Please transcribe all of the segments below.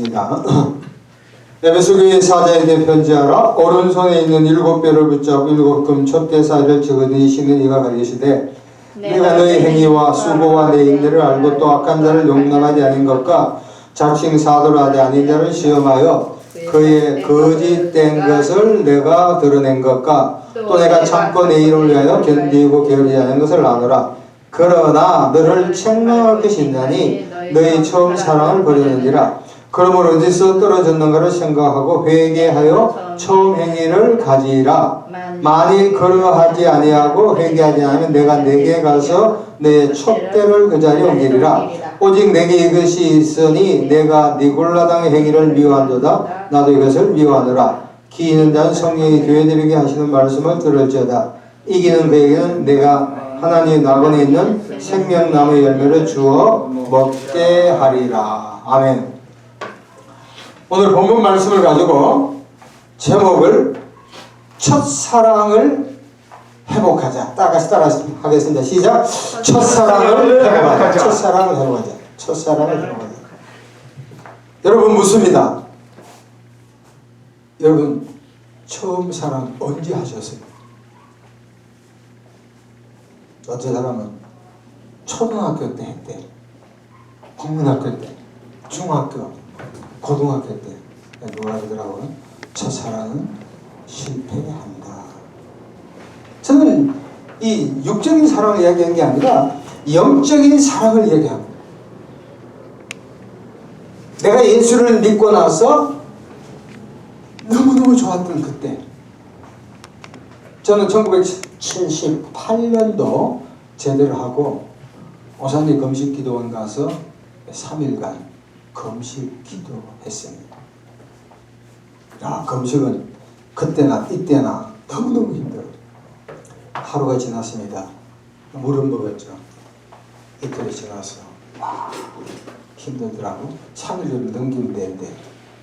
하겠습니다. 에베소교회 사자에게 편지하라. 오른손에 있는 7뼈를 붙잡고 7금 촛대 사이를 적으시는 이가 가르치시되 내가 너희 행위와 수고와 내 인내를 알고 또 악한 자를 용납하지 않은 것과 자칭 사도를 하지 아닌 자를 시험하여 그의 거짓된 것을 내가 드러낸 것과 또 내가 참고 내 일을 위하여 견디고 게으르지 않은 것을 아노라. 그러나 너를 책망할 것이 있나니 너희 처음 사랑을 버리는지라. 그러므로 어디서 떨어졌는가를 생각하고 회개하여 처음 행위를 가지라. 만일 그러하지 아니하고 회개하지 않으면 내가 내게 가서 내 촛대를 그 자리에 옮기리라. 오직 내게 이것이 있으니 내가 니골라당의 행위를 미워한도다. 나도 이것을 미워하노라. 기 있는 자는 성령이 교회들에게 하시는 말씀을 들을지어다. 이기는 그에게는 내가 하나님의 낙원에 있는 생명나무의 열매를 주어 먹게 하리라. 아멘. 오늘 본문 말씀을 가지고 제목을 첫사랑을 회복하자. 따라서 하겠습니다. 시작. 첫사랑을 회복하자. 첫사랑을 회복하자. 첫사랑을 회복하자. 여러분 묻습니다. 여러분 처음 사랑 언제 하셨어요? 어떤 사람은 초등학교 때 했대. 국민학교 때, 중학교, 고등학교 때 누가 그러더라고요. 첫사랑은 실패한다. 저는 이 육적인 사랑을 이야기하는 게 아니라 영적인 사랑을 이야기합니다. 내가 예수를 믿고 나서 너무너무 좋았던 그때, 저는 1978년도 제대를 하고 오산리 금식기도원 가서 3일간 금식 기도했습니다. 금식은 그때나 이때나 너무너무 힘들어요. 하루가 지났습니다. 물은 먹었죠. 이틀이 지나서 힘들더라고. 3일을 넘기면 되는데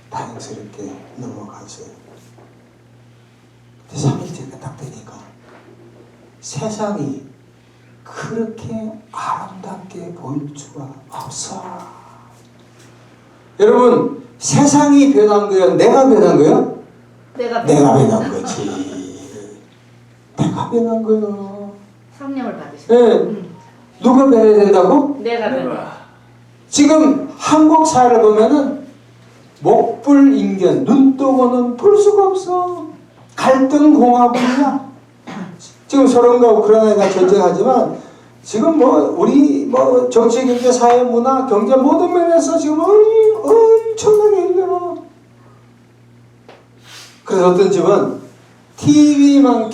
다행스럽게 넘어갔어요. 근데 3일째가 딱 되니까 세상이 그렇게 아름답게 보일 수가 없어. 여러분 세상이 변한 거예요? 내가 변한 거예요? 내가 변한 거지. 내가 변한 거예요. 성령을 받으셨어요. 네. 누가 변해야 된다고? 내가 변해. 지금 한국 사회를 보면은 목불인견, 눈떠보는 볼 수가 없어. 갈등 공화국이야. 지금 소련과 우크라이나가 전쟁하지만 지금 우리 정치, 경제, 사회, 문화, 경제 모든 면에서 지금 엄청나게 힘들어. 그래서 어떤 집은 TV만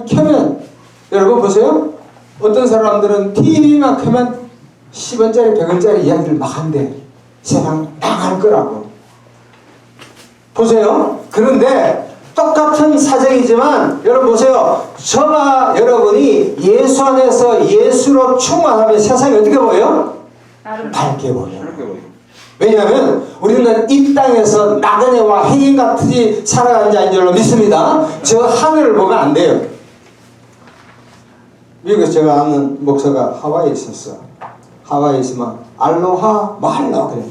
켜면 여러분 보세요. 어떤 사람들은 TV만 켜면 10원짜리 100원짜리 이야기를 막 한대. 세상 망할 거라고. 보세요. 그런데 똑같은 사정이지만 여러분 보세요. 저와 여러분이 예수 안에서 예수로 충만하면 세상이 어떻게 보여요? 밝게 보여요. 왜냐하면 우리는 이 땅에서 나그네와 흑인같이 살아가는 자인 줄로 믿습니다. 저 하늘을 보면 안 돼요. 미국에서 제가 아는 목사가 하와이에 있었어. 하와이에 있으면 알로하 말라 그래.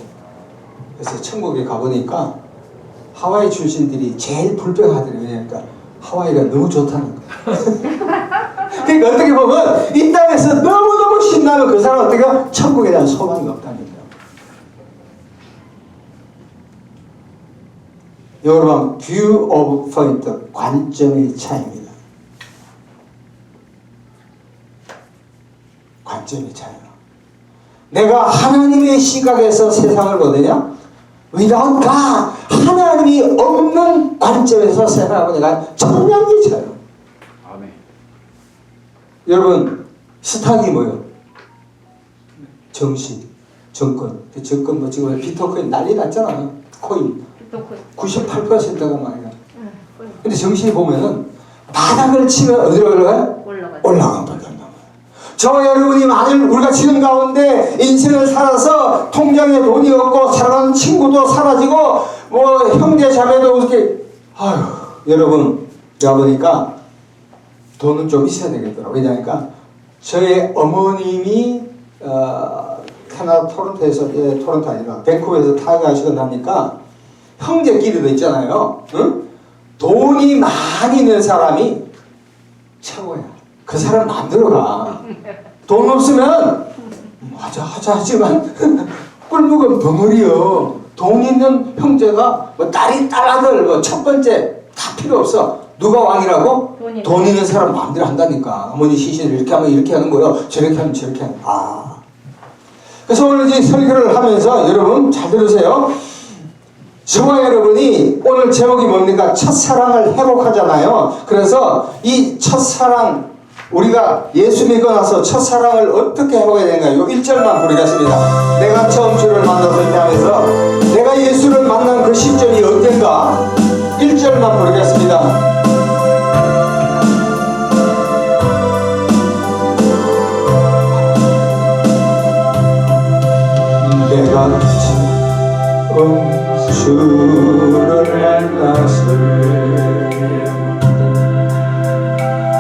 그래서 천국에 가보니까 하와이 출신들이 제일 불평하더래요. 그러니까 하와이가 너무 좋다는 거야. 그러니까 어떻게 보면 이 땅에서 너무너무 신나면 그 사람은 어떻게 천국에 대한 소망이 없다는 거예요. 여러분 view of point, 관점의 차이입니다. 관점의 차이야. 내가 하나님의 시각에서 세상을 보느냐? without God, 하나님이 없는 관점에서 세상을 보니까 천냥이 차요. 아멘. 여러분 스탁이 뭐예요? 정신, 정권. 정권 지금 비트코인 난리 났잖아. 코인 98%가 말이야. 근데 정신이 보면은 바닥을 치면 어디로 올라가요? 올라간 밖에 안 나와요. 저와 여러분이 만일 우리가 지금 가운데 인생을 살아서 통장에 돈이 없고 사랑하는 친구도 사라지고 형제 자매도 이렇게 여러분 내가 보니까 돈은 좀 있어야 되겠더라고요. 왜냐니까 저의 어머님이 캐나다 토론토에서, 토론토 아니라 밴쿠버에서 타격하시고 나니까 형제끼리도 있잖아요. 응? 돈이 많이 있는 사람이 최고야. 그 사람 마음대로 가. 돈 없으면 하자 하지만 꿀묵은 벙어리요. 돈 있는 형제가 뭐 딸 아들 뭐 첫 번째 다 필요 없어. 누가 왕이라고? 돈 있는 사람 마음대로 한다니까. 어머니 시신을 이렇게 하면 이렇게 하는 거요. 저렇게 하면 저렇게 하는 거야. 그래서 오늘 이제 설교를 하면서 여러분 잘 들으세요. 저와 여러분이 오늘 제목이 뭡니까? 첫사랑을 회복하잖아요. 그래서 이 첫사랑, 우리가 예수 믿고 나서 첫사랑을 어떻게 회복해야 되는가? 이 1절만 부르겠습니다. 내가 처음 주를 만났을 때 하면서 내가 예수를 만난 그 시점이 언젠가? 1절만 부르겠습니다. 내가 처음 주를 만났을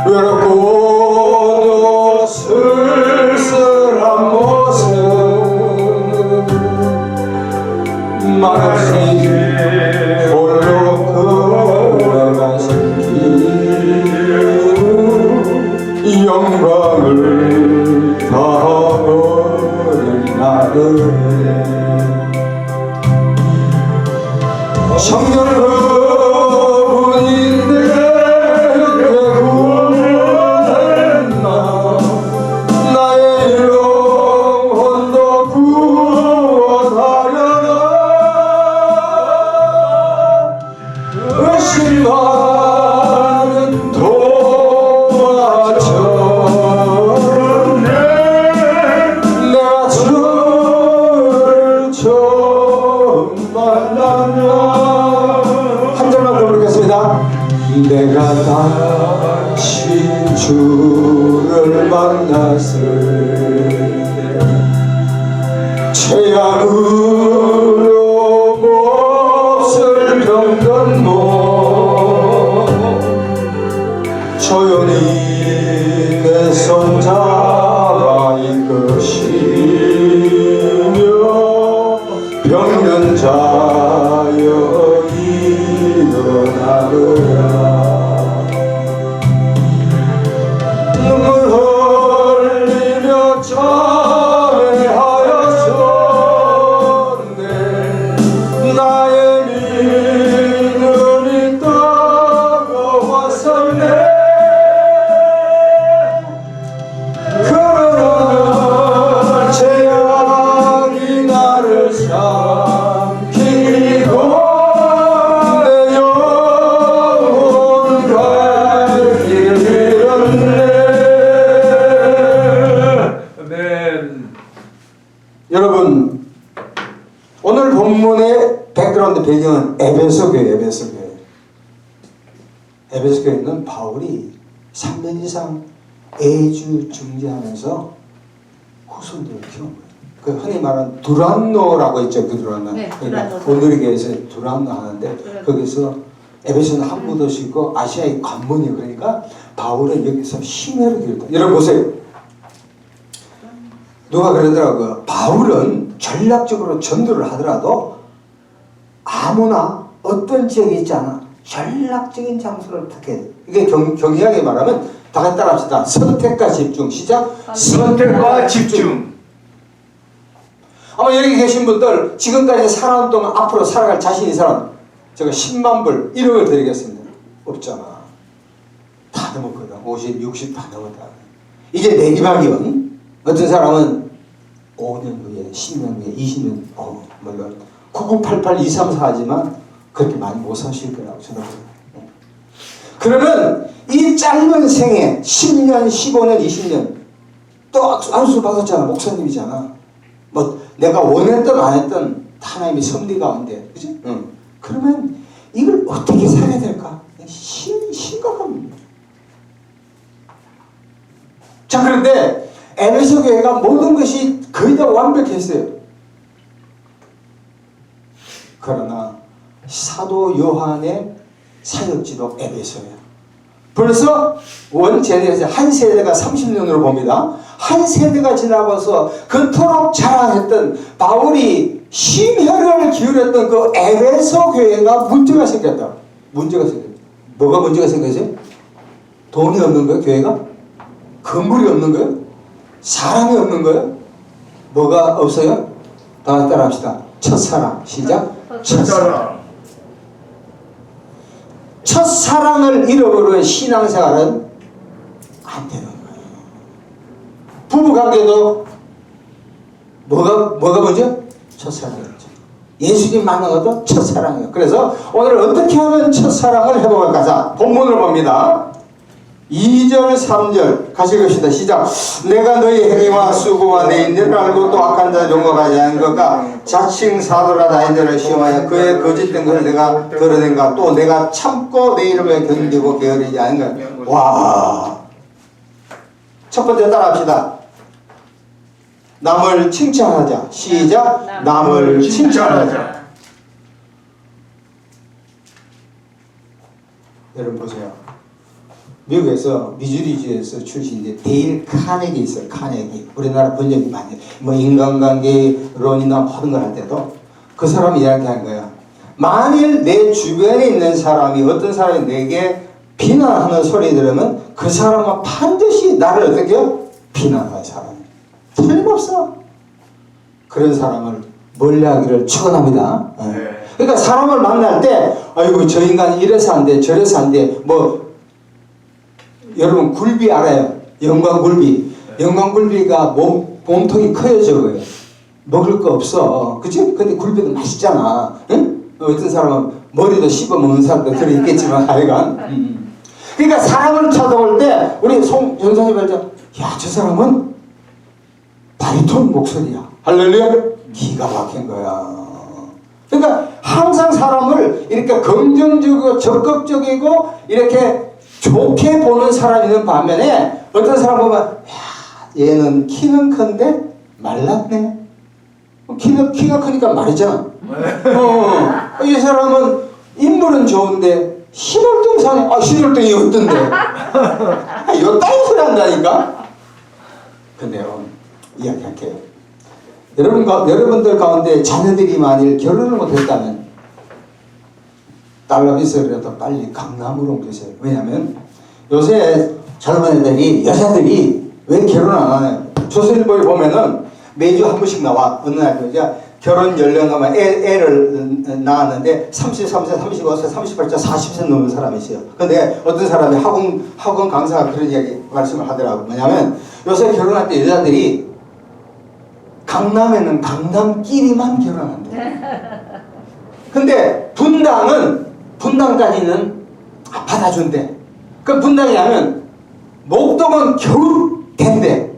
외롭고 쓸쓸한 모습 말없이 홀로 걸어가신 길 영광을 다하는 나를 청년분이 내게 구원했나 나의 영혼도 구원하려나 의심하는 동화처럼 내가 주를 처음 만나면 내가 다시 주를 만났을 때 최악으로 몹쓸 병든 몸 조용히 내 손 잡아 이끄시며 병든 자여 일어나느라 여러분, 오늘 본문의 백그라운드 배경은 에베소교회예요. 에베소교회는 바울이 3년 이상 애주중재하면서 후손들을 키운 거예요. 그 흔히 말하는 두란노라고 있죠. 그 두란노. 네, 그러니까 오늘의 교회에서 두란노 하는데 거기서 에베소는 항구도 있고 아시아의 관문이에요. 그러니까 바울은 여기서 심혈을 기울였다. 여러분 보세요. 누가 그러더라고요. 바울은 전략적으로 전도를 하더라도 아무나 어떤 지역에 있지 않아. 전략적인 장소를 택해. 이게 경의하게 말하면 다 같이 따라합시다. 선택과 집중. 시작. 선택과 집중. 아마 여기 계신 분들 지금까지 살아온 동안 앞으로 살아갈 자신 있는 사람 제가 10만 불 1억을 드리겠습니다. 없잖아. 다 넘었거든. 50, 60 다 넘었다. 이제 내리막이면 어떤 사람은 5년 후에, 10년 후에, 20년, 물론 9988, 234 하지만 그렇게 많이 못 사실 거라고 저는 그러면 이 짧은 생에 10년, 15년, 20년 또 안수 받았잖아. 목사님이잖아. 뭐 내가 원했든 안 했든 하나님의 섭리 가운데, 그지? 그러면 이걸 어떻게 살아야 될까? 심각합니다. 자, 그런데 에베소 교회가 모든 것이 거의 다 완벽했어요. 그러나 사도 요한의 사역지도 에베소예요. 벌써 원 세대에서 한 세대가 30년으로 봅니다. 한 세대가 지나고서 그토록 자랑했던 바울이 심혈을 기울였던 그 에베소 교회가 문제가 생겼다. 문제가 생겼다. 뭐가 문제가 생겼어요? 돈이 없는 거예요, 교회가? 건물이 없는 거예요? 사람이 없는 거예요? 뭐가 없어요? 다 같이 따라합시다. 첫사랑. 시작. 첫사랑. 첫사랑을 잃어버리면 신앙생활은 안 되는 거예요. 부부관계도 뭐가 먼저? 첫사랑이죠. 예수님 만난 것도 첫사랑이에요. 그래서 오늘 어떻게 하면 첫사랑을 회복할까? 자, 본문을 봅니다. 2절 3절 같이 읽읍시다. 시작. 내가 너희 행위와 수고와 내 인내를 알고 또 악한 자 용어하지 않은 것과 자칭 사도라 나이들을 시험하여 그의 거짓된 것을 내가 드러낸가 또 내가 참고 내 이름을 견디고 게으르지 않은 것. 와, 첫 번째 따라합시다. 남을 칭찬하자. 시작. 남을 칭찬하자. 여러분 보세요. 미국에서 미주리주에서 출신인데 데일 카네기 있어요. 카네기. 우리나라 번역이 많이 뭐 인간관계론이나 모든 걸 할 때도 그 사람이 이야기하는 거야. 만일 내 주변에 있는 사람이 어떤 사람이 내게 비난하는 소리 들으면 그 사람은 반드시 나를 어떻게 해요? 비난하는 사람. 틀림없어. 그런 사람을 멀리하기를 축원합니다. 그러니까 사람을 만날 때 아이고 저 인간이 이래서 안 돼 저래서 안 돼 뭐 여러분 굴비 알아요? 영광굴비. 영광굴비가 몸통이 커요 적어요. 먹을 거 없어. 그치? 근데 굴비도 맛있잖아. 응? 어떤 사람은 머리도 씹어 먹는 사람도 들어있겠지만 하여간 그러니까 사람을 찾아올 때 우리 송 전사님 말자 야 저 사람은 바리톤 목소리야. 할렐루야. 기가 막힌 거야. 그러니까 항상 사람을 이렇게 긍정적이고 적극적이고 이렇게 좋게 보는 사람이 있는 반면에 어떤 사람 보면 야 얘는 키는 큰데 말랐네. 키가 크니까 말이잖아. 이 사람은 인물은 좋은데 신월등산에 신월등이 어떤데 이거 따위 소리 한다니까. 근데요 이야기할게요. 여러분들 가운데 자녀들이 만일 결혼을 못했다면 달러 비서라도 빨리 강남으로 옮기세요. 왜냐하면 요새 젊은 애들이 여자들이 왜 결혼 안 하나요? 조선일보에 보면은 매주 한 번씩 나와. 어느 날 이제 결혼 연령하면 애를 낳았는데 33세, 35세, 38세, 40세 넘은 사람이 있어요. 근데 어떤 사람이 학원 강사가 그런 이야기 말씀을 하더라고. 뭐냐면 요새 결혼할 때 여자들이 강남에는 강남끼리만 결혼한대. 근데 분당까지는 받아준대. 그 분당이 하면 목동은 겨우 된대.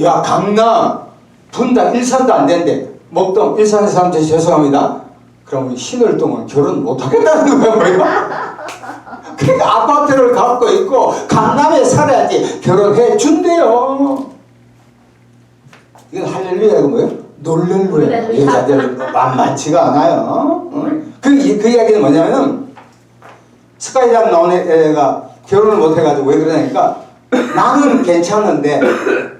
야 강남, 분당, 일산도 안 된대. 목동, 일산의 사람들 죄송합니다. 그럼 신월동은 결혼 못하겠다는 거야 뭐야? 그러니까 아파트를 갖고 있고 강남에 살아야지 결혼해 준대요. 이건 할렐루야가 뭐예요? 놀렐루야. 여자들 만만치가 않아요. 그 이야기는 뭐냐면 스카이다이브 나온 애가 결혼을 못 해가지고 왜 그러냐니까 나는 괜찮은데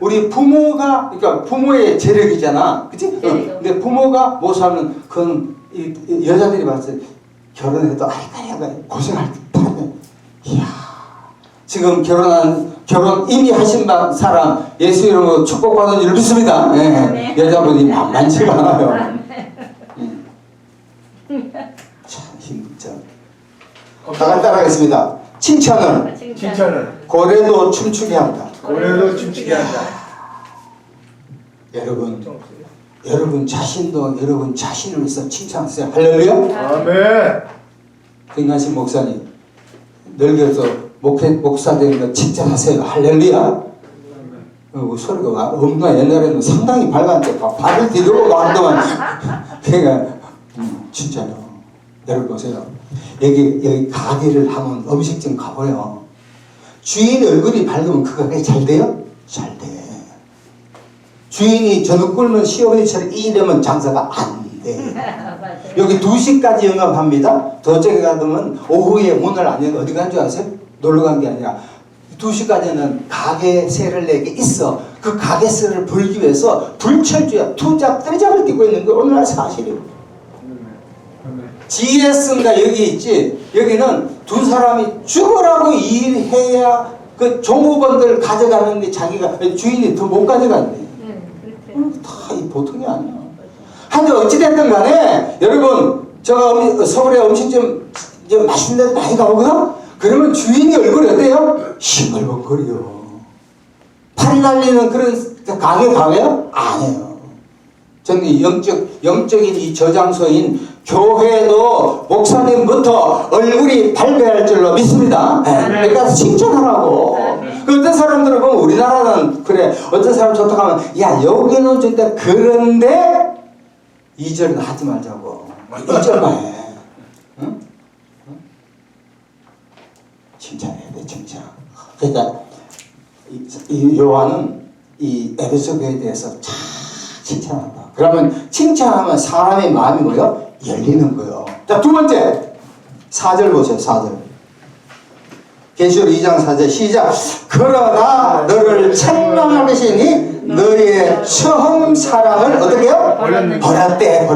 우리 부모가 그러니까 부모의 재력이잖아, 그치? 근데 부모가 못 살면 그건 여자들이 봤을 때 결혼해도 아이가 고생할 텐데. 이야 지금 결혼 이미 하신 사람 예수 이름으로 축복받은 줄 믿습니다. 네. 여자분이 만만치가 않아요. 참 힘들죠. 다 따라하겠습니다. 칭찬은 고래도 춤추게 한다. 고래도 춤추게 한다. 여러분 자신도 여러분 자신을 위해서 칭찬하세요. 할렐루야. 아멘. 김관식 목사님 늙어서 목사 되는 거 칭찬하세요. 할렐루야. 소리가 엄마 옛날에는 상당히 밝았는데 발을 뒤로 가더만. 그러니까 진짜요. 여러분 보세요. 여기 가게를 하면 음식점 가보요. 주인 얼굴이 밝으면 그 가게 잘 돼요? 잘 돼. 주인이 저녁 굶은 시어머니처럼 이러면 장사가 안 돼. 여기 2시까지 영업합니다. 도저히 가면 오후에 문을 안 열고 어디 간 줄 아세요? 놀러 간 게 아니라 2시까지는 가게세를 내게 있어. 그 가게세를 벌기 위해서 불철주야 투잡 뜨잡을 뛰고 있는 게 오늘날 사실이에요. GS인가 여기 있지. 여기는 두 사람이 죽으라고 일해야 그 종업원들 가져가는데 자기가 주인이 더 못 가져간대. 다 이 보통이 아니야. 하여튼 어찌됐든 간에 여러분 제가 서울에 음식점 맛있는 데 많이 가보거든? 그러면 주인이 얼굴이 어때요? 싱글벙거려. 팔이 날리는 그런 가게 가게요? 아니에요. 저는 영적인 이 저장소인 교회도 목사님부터 얼굴이 발배할 줄로 믿습니다. 그러니까 칭찬하라고. 그 어떤 사람들은 보면 우리나라는 그래. 어떤 사람 좋다고 하면 야 여기는 좋다. 그런데 2절은 하지 말자고. 1절만 해. 응? 칭찬해야 돼. 칭찬. 그러니까 이 요한은 이 에베소 교회에 대해서 참 칭찬한다. 그러면 칭찬하면 사람의 마음이 뭐예요? 열리는 거예요. 자, 두 번째 4절 보세요. 4절 계시록 2장 4절 시작. 그러나 너를 책망하시니 너희의 처음 사랑을 어떻게 해요? 버렸대.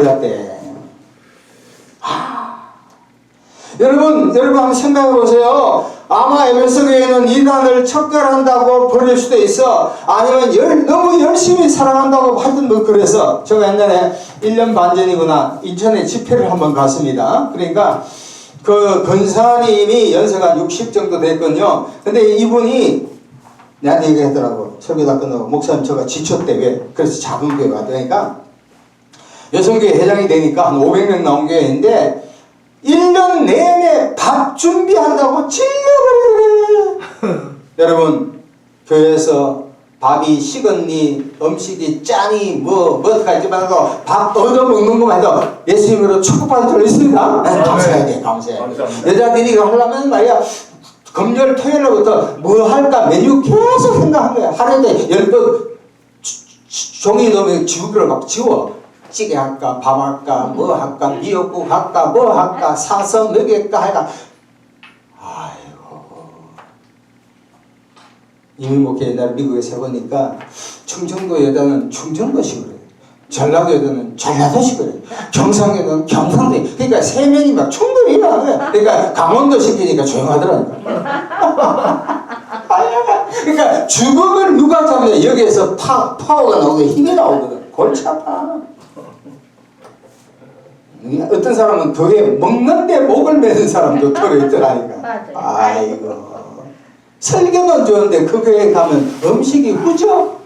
여러분 한번 생각해 보세요. 아마 에베소 교회는 이단을 척결한다고 버릴 수도 있어. 아니면 너무 열심히 사랑한다고 하여튼 뭐 그래서 제가 옛날에 1년 반 전이구나 인천에 집회를 한번 갔습니다. 그러니까 그 권사님이 연세가 60 정도 됐거든요. 근데 이분이 나한테 얘기하더라고. 설교 다 끝나고 목사님 제가 지쳤대. 왜? 그래서 작은 교회 왔다니까 여성교회 회장이 되니까 한 500명 나온 교회인데 1년 내내 밥 준비한다고 질려버리네. 여러분 교회에서 밥이 식었니 음식이 짜니 뭐 어떡하지 말고 밥 얻어먹는 것만 해도 예수님으로 축복받을 줄 있습니다. 감사해야 돼. 감사해. 여자들이 이거 하려면 말이야 금요일 토요일부터 뭐 할까 메뉴 계속 생각한 거야. 하루에 10번 종이 넣으면 지우개를 막 지워. 찌개 할까 밥 할까 뭐 할까 미역국 할까 뭐 할까 사서 먹일까 할까. 아이고 이미 목회 옛날 미국에서 해보니까 충청도 여자는 충청도식으로 해. 전라도 여자는 전라도식으로 해. 경상 여자는 경상도 해. 그러니까 세 명이 막 충돌이 일어나는 거야. 그러니까 강원도 시키니까 조용하더라니까. 그러니까 주걱을 누가 잡냐 여기에서 파워가 나오고 힘이 나오거든. 골치 아파. 어떤 사람은 교회 먹는데 목을 매는 사람도 들어있더라니까. 아이고 설교는 좋은데 그 교회 가면 음식이 후져.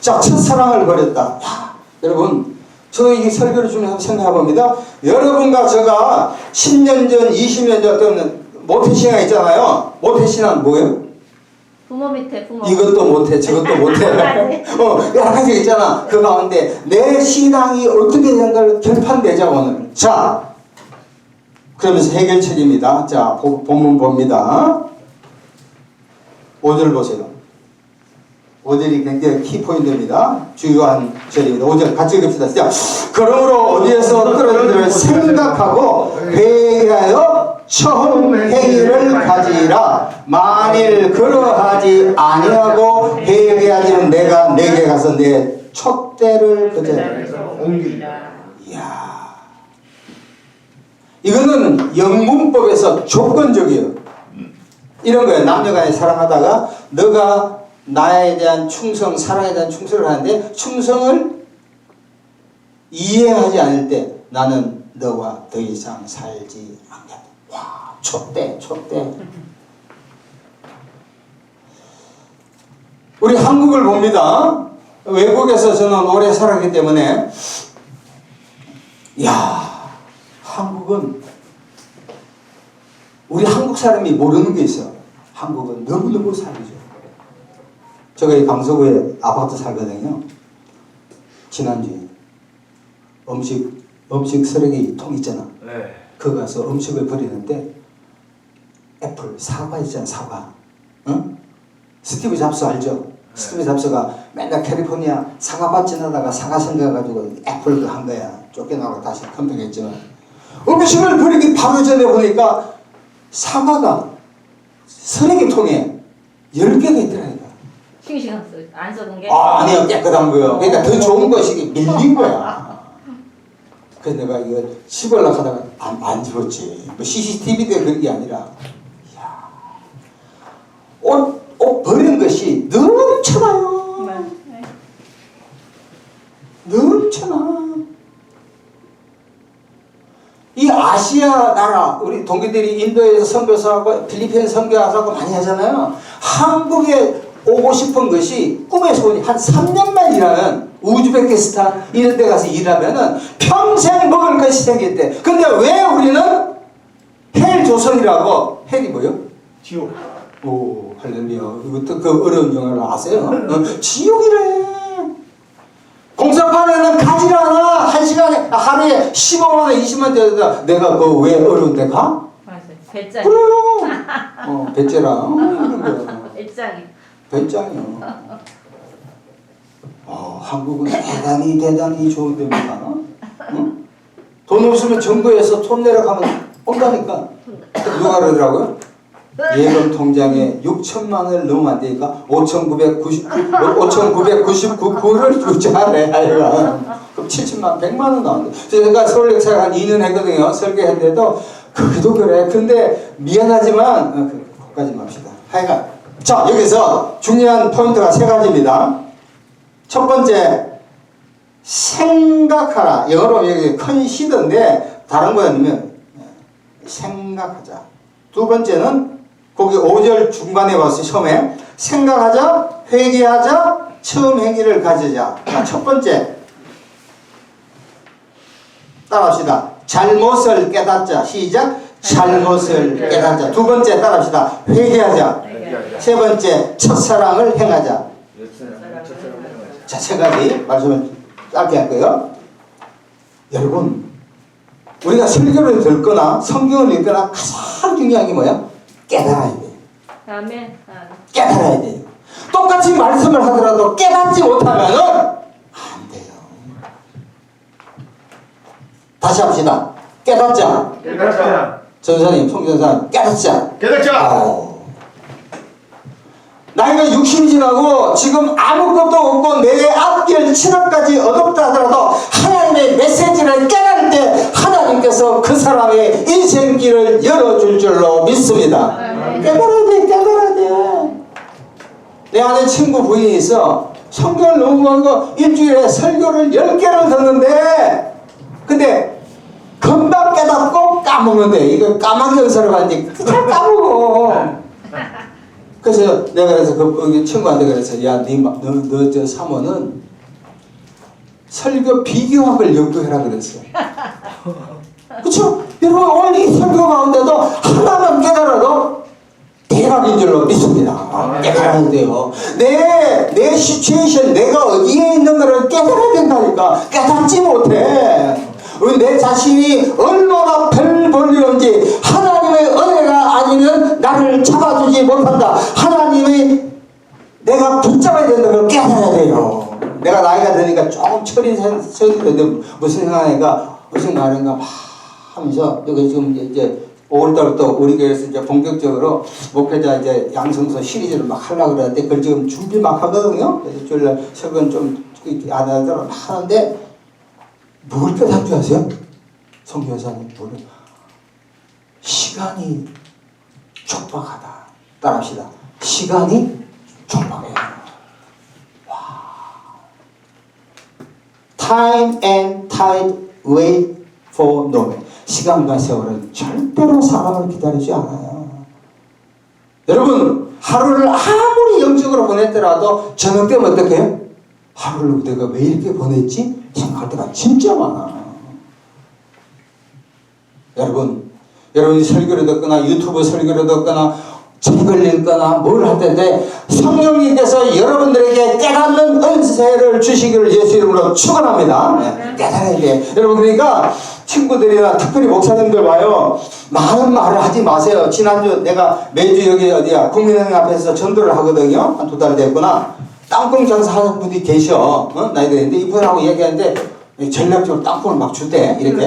자, 첫사랑을 버렸다. 야, 여러분 저도 이 설교를 좀 생각해 봅니다. 여러분과 제가 10년 전 20년 전 때는 모태신앙 있잖아요. 모태신앙 뭐예요? 부모 밑에 부모. 이것도 못해 저것도 못해. 여러 가지 있잖아. 그 가운데 내 신앙이 어떻게 되는가를 결판내자 오늘. 자 그러면서 해결책입니다. 자 본문 봅니다. 5절 보세요. 5절이 굉장히 키포인트입니다. 주요한 절입니다. 5절 같이 읽읍시다. 자, 그러므로 어디에서 떨어지를 생각하고 회개하여 처음 행위를 가지라. 만일 그러하지 아니하고 회개하지는 내가 내게 가서 내 촛대를 옮기리라. 이야, 이거는 영문법에서 조건적이에요. 이런 거예요. 남녀간에 사랑하다가 너가 나에 대한 충성, 사랑에 대한 충성을 하는데 충성을 이해하지 않을 때 나는 너와 더 이상 살지 않겠다. 와, 촛대. 우리 한국을 봅니다. 외국에서 저는 오래 살았기 때문에 야, 한국은 우리 한국 사람이 모르는 게 있어. 한국은 너무너무 사기죠. 제가 이 강서구에 아파트 살거든요. 지난주에 음식 쓰레기 통 있잖아. 네. 거기 가서 음식을 버리는데 애플, 사과 있잖아. 사과. 응? 스티브 잡스 알죠? 네. 스티브 잡스가 맨날 캘리포니아 사과밭 지나다가 사과 생겨가지고 애플 한 거야. 쫓겨나고 다시 컴백했지만 음식을 버리기 바로 전에 보니까 사과가 쓰레기통에 10개가 있더라니까. 싱싱한 안 썩은 게. 아니요, 깨끗한 거요. 그러니까 더 좋은 것이 밀린 거야. 그래서 내가 이거 씹으려고 하다가 안 집었지. 뭐 CCTV 때 그런 게 아니라, 이야, 옷 버린 것이 넘쳐나요. 네. 넘쳐나. 이 아시아 나라, 우리 동기들이 인도에서 선교사하고 필리핀 선교하고 많이 하잖아요. 한국에 오고 싶은 것이 꿈의 소원이 한 3년만 일하면 우즈베키스탄 이런 데 가서 일하면은 평생 먹을 것이 생겼대. 근데 왜 우리는 헬조선이라고, 헬이 뭐요? 지옥. 오, 할렐루야. 이것도 그 어려운 영어를 아세요? 지옥이래. 공사판에는 가지를 않아. 한 시간에, 하루에 15만원, 20만원 되다. 내가 그 왜 어려운 데 가? 맞아요. 배짱이. 그래요. 배째랑 이런 거야. 배짱이. 배짱이요. 한국은 대단히 좋은 데입니다. 응? 돈 없으면 정부에서 돈 내려가면 온다니까. 누가 그러더라고요? 예금 통장에 6천만 원을 넣으면 안 되니까 5,999불을 주자래. 그럼 7천만 100만 원 나온대. 제가 서울역사를 한 2년 했거든요. 설계했는데도 그래도 그래. 근데 미안하지만 거기까지 맙시다. 하여간 자, 여기서 중요한 포인트가 3가지입니다. 첫 번째, 생각하라. 영어로 여기 컨시더인데 다른 거 아니면 생각하자. 두 번째는 거기 5절 중반에 봤어요. 처음에 생각하자, 회개하자, 처음 행위를 가지자. 자, 첫 번째 따라합시다. 잘못을 깨닫자. 시작. 잘못을 깨닫자. 두 번째 따라합시다. 회개하자. 세 번째 첫사랑을 행하자. 자, 3가지 말씀을 짧게 할 거예요. 여러분, 우리가 설교를 듣거나 성경을 읽거나 가장 중요한 게 뭐야? 깨달아야 돼. 아멘. 깨달아야 돼요. 똑같이 말씀을 하더라도 깨닫지 못하면은 안 돼요. 다시 합시다. 깨닫자. 깨닫자. 전사님, 송전사 깨닫자. 깨닫자. 나이가 60이 지나고 지금 아무것도 없고 내 앞길 7억까지 어둡다 하더라도 하나님의 메시지를 깨달을 때 하나님께서 그 사람의 인생길을 열어줄 줄로 믿습니다. 깨달아야 돼. 내 아는 친구 부인이 있어. 성경을 너무 좋아하고 일주일에 설교를 10개를 듣는데 근데 금방 깨닫고 까먹는데 이거 까마귀 연설을 하는데 잘 까먹어. 그래서 내가 그래서 그 친구한테 그래서 야, 너 저 사모는 설교 비교학을 연구해라 그랬어. 그쵸? 여러분 오늘 이 설교 가운데도 하나만 깨달아도 대박인 줄로 믿습니다. 깨달아야 돼요. 내 시츄에이션, 내가 어디에 있는가를 깨달아야 된다니까. 깨닫지 못해. 내 자신이 얼마나 별 볼일인지 하나님의 은혜가 아니면 나를 잡아주지 못한다. 하나님의 내가 붙잡아야 된다는 걸 깨달아야 돼요. 내가 나이가 드니까 조금 철이 서는데 무슨 생각하는가 막 하면서 여기 지금 이제 5월달부터 우리 교회에서 이제 본격적으로 목회자 이제 양성서 시리즈를 막 하려고 그러는데 그걸 지금 준비 막 하거든요. 그래서 주일날 설교는 좀 안 하더라도 하는데 뭘 깨닫는 줄 아세요? 성교사님 뭐를? 시간이 촉박하다. 따라합시다. 시간이 촉박해요. 와. Time and tide wait for no man. 시간과 세월은 절대로 사람을 기다리지 않아요. 여러분, 하루를 아무리 영적으로 보냈더라도 저녁 때면 어떻게 해요? 하루를 내가 왜 이렇게 보냈지? 생각할 때가 진짜 많아. 여러분이 설교를 듣거나 유튜브 설교를 듣거나 책을 읽거나 뭘 할 텐데 성령님께서 여러분들에게 깨닫는 은혜를 주시기를 예수 이름으로 축원합니다. 네, 깨달아야 돼. 여러분 그러니까 친구들이나 특별히 목사님들 봐요. 많은 말을 하지 마세요. 지난주 내가 매주 여기 어디야 국민은행 앞에서 전도를 하거든요. 한 2달 됐구나. 땅콩 장사하는 분이 계셔. 나이 드는데 이분하고 얘기하는데 전략적으로 땅콩을 막 주대 이렇게.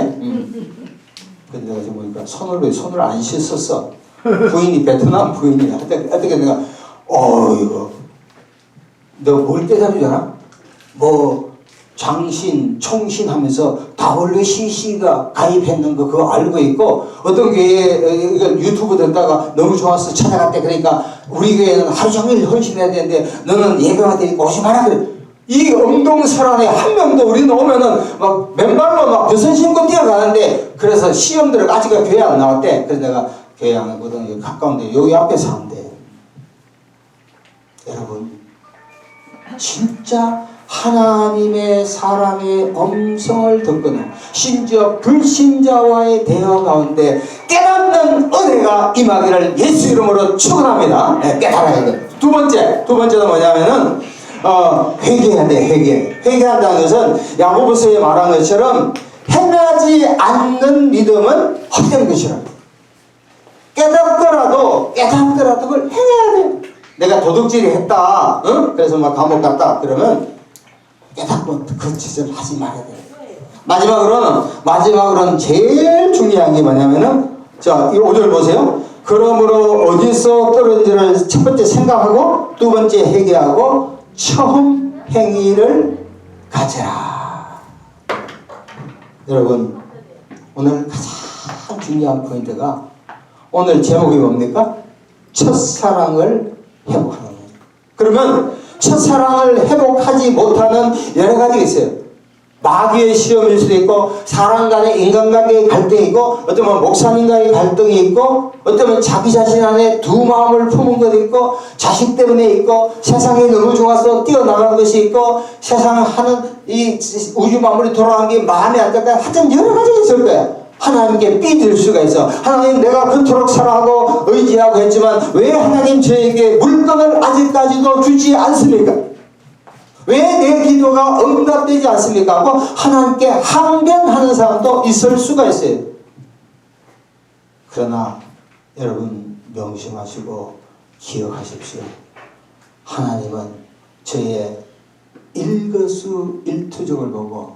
근데 내가 지금 보니까 손을 안 씻었어. 부인이 베트남 부인이야. 어떻게 내가 이거 너 뭘 깨달으잖아? 뭐 장신, 총신 하면서 WCC가 가입했는 거 그거 알고 있고 어떤 교회에 이거 유튜브 듣다가 너무 좋아서 찾아갔대. 그러니까 우리 교회는 하루 종일 헌신해야 되는데 너는 예배가 되니까 오지 마라 그래. 이 엉덩사란에 한 명도 우리는 오면은 막 맨발로 막 벗은 신고 뛰어가는데 그래서 시험들을 아직까지 교회 안 나왔대. 그래서 내가 교회 안 가거든. 여기 가까운데 여기 앞에 사는데 여러분 진짜 하나님의 사람의 음성을 듣거나 심지어 불신자와의 대화 가운데 깨닫는 은혜가 임하기를 예수 이름으로 축원합니다. 네, 깨달아야 돼. 두 번째는 뭐냐면은 회개해야 돼. 회개한다는 것은 야고보서에 말한 것처럼 행하지 않는 믿음은 헛된 것이라. 깨닫더라도 그걸 행해야 돼. 내가 도둑질이 했다. 응? 그래서 막 감옥 갔다. 그러면 깨닫고 그 짓을 하지 말아야 돼. 마지막으로는 제일 중요한 게 뭐냐면은 자, 이 5절 보세요. 그러므로 어디서 떨어진지를 첫 번째 생각하고 두 번째 회개하고 처음 행위를 가져라. 여러분 오늘 가장 중요한 포인트가 오늘 제목이 뭡니까? 첫사랑을 회복하는 거예요. 그러면 첫사랑을 회복하지 못하는 여러 가지가 있어요. 마귀의 시험일 수도 있고 사람 간의 인간관계의 갈등이 있고 어쩌면 목사님과의 갈등이 있고 어쩌면 자기 자신 안에 두 마음을 품은 것도 있고 자식 때문에 있고 세상에 너무 좋아서 뛰어나간 것이 있고 세상 하는 이 우주 만물이 돌아가는 게 마음에 안 들까 하여튼 여러 가지가 있을 거야. 하나님께 삐질 수가 있어. 하나님 내가 그토록 사랑하고 의지하고 했지만 왜 하나님 저에게 물건을 아직까지도 주지 않습니까? 왜 내 기도가 응답되지 않습니까? 하고 하나님께 항변하는 사람도 있을 수가 있어요. 그러나 여러분 명심하시고 기억하십시오. 하나님은 저의 일거수일투족을 보고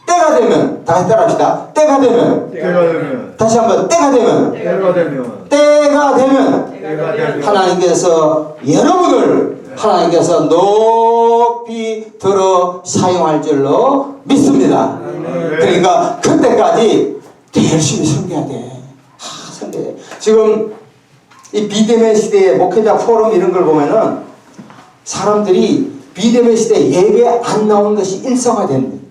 때가 되면 다시 따라합시다. 때가 되면 다시 한번 때가 되면 하나님께서 여러분을 하나님께서 높이 들어 사용할 줄로 믿습니다. 그러니까 그때까지 열심히 섬겨야 돼. 섬겨야 돼. 지금 이 비대면 시대의 목회자 포럼 이런 걸 보면은 사람들이 비대면 시대에 예배 안 나오는 것이 일상화된다.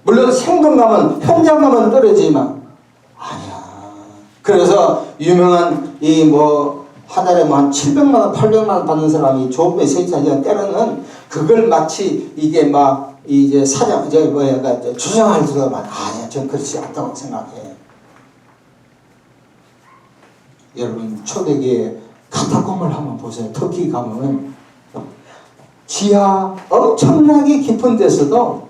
물론 생동감은 현장감은 떨어지지만 아니야. 그래서 유명한 이 뭐 한 달에 뭐 한 700만 원, 800만 원 받는 사람이 좋은 메시지 하지만 때로는 그걸 마치 이게 막 이제 사장 주장할 수가 많아. 아니야, 전 그렇지 않다고 생각해. 여러분 초대교회 카타콤을 한번 보세요. 터키 가면은 지하 엄청나게 깊은 데서도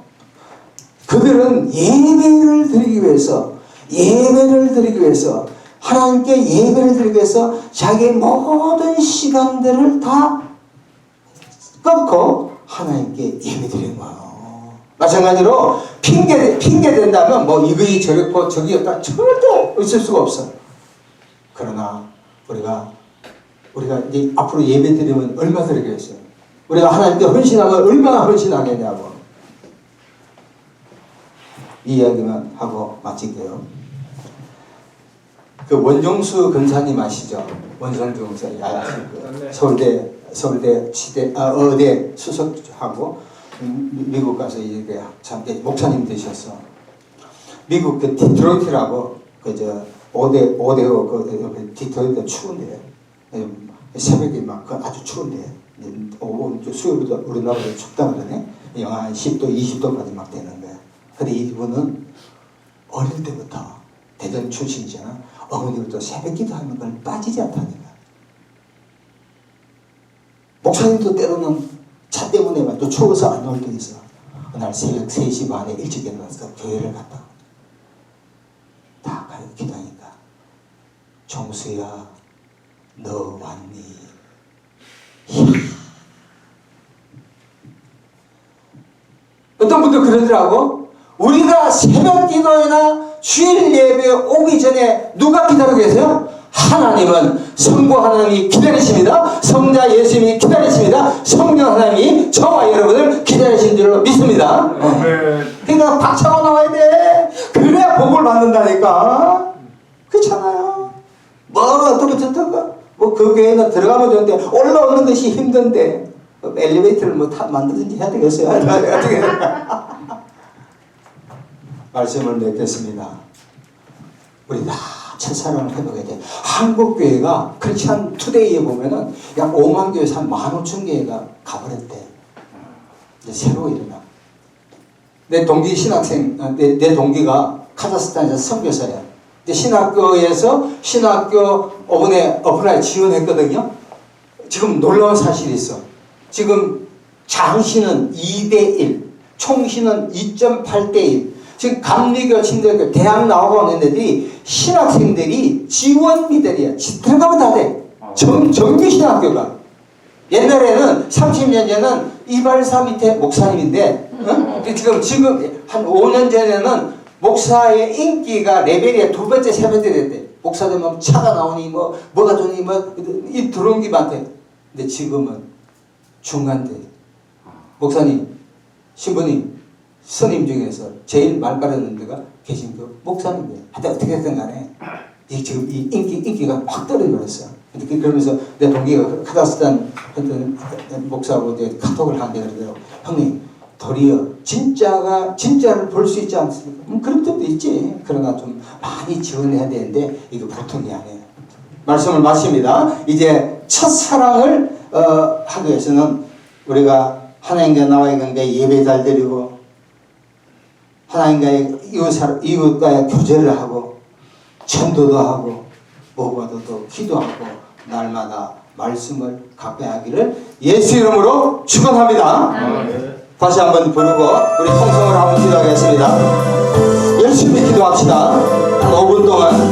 그들은 예배를 드리기 위해서 하나님께 예배를 드리기 위해서 자기의 모든 시간들을 다 끊고 하나님께 예배 드리는 거예요. 마찬가지로 핑계 된다면 뭐 이거이 저렇고 저기였다 절대 있을 수가 없어. 그러나 우리가 이제 앞으로 예배 드리면 얼마 드리겠어요? 우리가 하나님께 헌신하면 얼마나 헌신하겠냐고. 이 이야기만 하고 마칠게요. 그 원종수 근사님 아시죠? 원종수 근사님 서울대 의대 수석하고 미국 가서 이제 잠깐 목사님 되셨어. 미국 그 디트로이트라고 그저 5대 그 디트로이트 추운데 새벽에 막 아주 추운데 수요일부터 우리나라도 춥다 그러네. 영하 10도 20도까지 막 되는 거야. 근데 이분은 어릴 때부터 대전 출신이잖아. 어머니부터 새벽 기도하는 걸 빠지지 않다니까. 목사님도 때로는 차 때문에 또 추워서 안 올 때 있어. 그날 새벽 3시 반에 일찍 일어나서 교회를 갔다. 다 가서 기도하니까 정수야 너 왔니? 이야. 어떤 분들 그러더라고. 우리가 새벽 기도회나 주일 예배에 오기 전에 누가 기다리고 계세요? 하나님은 성부 하나님이 기다리십니다. 성자 예수님이 기다리십니다. 성령 하나님이 저와 여러분을 기다리신 줄로 믿습니다. 그러니까 박차고 나와야 돼. 그래야 복을 받는다니까. 그렇잖아요. 뭐 어떻게 좋던가. 뭐 그 교회는 들어가면 되는데 올라오는 것이 힘든데 엘리베이터를 뭐 만들든지 해야 되겠어요. 어떻게 말씀을 맺겠습니다. 우리 다 첫사랑을 회복해야 돼. 한국교회가 크리스찬 투데이에 보면은 약 5만 교회에서 한 15,000개가 가버렸대. 이제 새로 일어나. 내 동기 신학생, 내 동기가 카자흐스탄에서 선교사야. 근데 신학교 오픈에 지원했거든요. 지금 놀라운 사실이 있어. 지금 장신은 2대1, 총신은 2.8대1. 지금 감리교, 침대교, 대학 나오고 있는 애들이 신학생들이 지원비들이야. 들어가면 다 돼. 정규 신학교가. 옛날에는 30년 전에는 이발사 밑에 목사님인데, 지금 한 5년 전에는 목사의 인기가 레벨이 2번째, 3번째 됐대. 목사 되면 차가 나오니 뭐가 좋니 이 들어온 게 많대. 근데 지금은 중간대. 목사님, 신부님, 스님 중에서 제일 말 까르는 데가 계신 그 목사님이에요. 하여튼 어떻게 됐든 간에 지금 이 인기가 확 떨어져버렸어. 그러면서 내 동기가 카자흐스탄 목사하고 이제 카톡을 하는데 그러더라고. 형님, 도리어 진짜를 볼 수 있지 않습니까? 그런 점도 있지. 그러나 좀 많이 지원해야 되는데 이거 보통이 아니에요. 말씀을 마칩니다. 이제 첫사랑을 하기 위해서는 우리가 하나님과 나와의 관계 예배 잘 드리고 하나님과의 이웃과의 교제를 하고 전도도 하고 무엇보다도 기도하고 날마다 말씀을 가까이 하기를 예수 이름으로 축원합니다. 다시 한번 부르고 우리 통성을 한번 기도하겠습니다. 열심히 기도합시다. 한 5분 동안